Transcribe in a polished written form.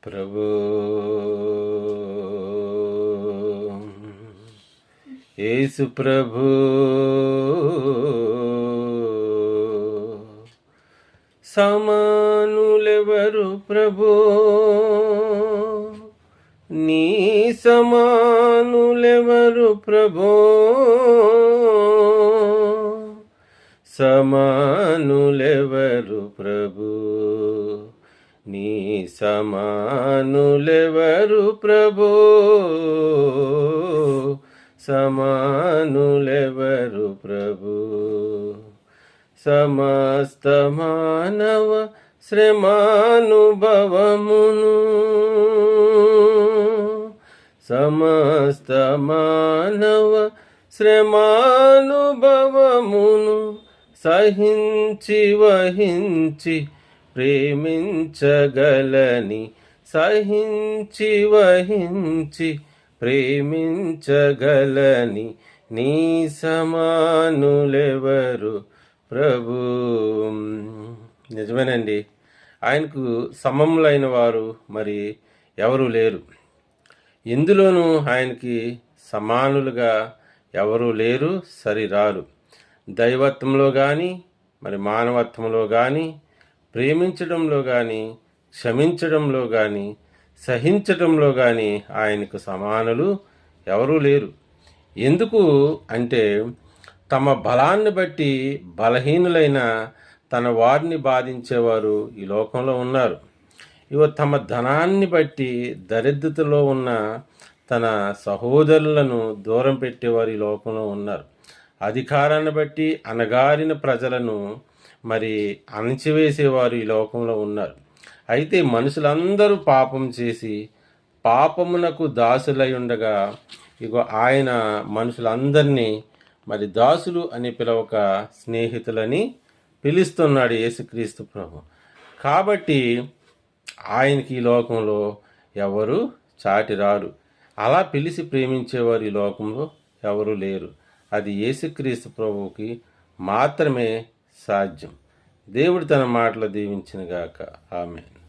ప్రభు యేసు ప్రభు సమానులెవరు ప్రభు, నీ సమానులెవరు ప్రభు, సమానులెవరు ప్రభు, నీ సమానులెవరు ప్రభు, సమానులెవరు ప్రభు. సమస్త మానవ శ్రమానుభవమును, సమస్త మానవ శ్రమానుభవమును సహించి వహించి ప్రేమించగలని, సహించి వహించి ప్రేమించగలని నీ సమానులెవరు ప్రభు. నిజమేనండి, ఆయనకు సమములైన వారు మరి ఎవరు లేరు. ఎందులోనూ ఆయనకి సమానులుగా ఎవరు లేరు, సరిరారు. దైవత్వంలో కానీ మరి మానవత్వంలో కానీ, ప్రేమించడంలో కానీ, క్షమించడంలో కానీ, సహించడంలో కానీ ఆయనకు సమానులు ఎవరూ లేరు. ఎందుకు అంటే తమ బలాన్ని బట్టి బలహీనులైన తన వారిని బాధించేవారు ఈ లోకంలో ఉన్నారు. తమ ధనాన్ని బట్టి దరిద్రతలో ఉన్న తన సహోదరులను దూరం పెట్టేవారు ఈ లోకంలో ఉన్నారు. అధికారాన్ని బట్టి అణగారిన ప్రజలను మరి అణచివేసేవారు ఈ లోకంలో ఉన్నారు. అయితే మనుషులందరూ పాపం చేసి పాపమునకు దాసులై ఉండగా ఆయన మనుషులందరినీ మరి దాసులు అని పిలవక స్నేహితులని పిలుస్తున్నాడు యేసుక్రీస్తు ప్రభు. కాబట్టి ఆయనకి ఈ లోకంలో ఎవరు చాటి రారు. అలా పిలిచి ప్రేమించేవారు ఈ లోకంలో ఎవరు లేరు. అది యేసుక్రీస్తు ప్రభువుకి మాత్రమే సాధ్యం. దేవుడు తన మాటలు దీవించునుగాక. ఆమేన్.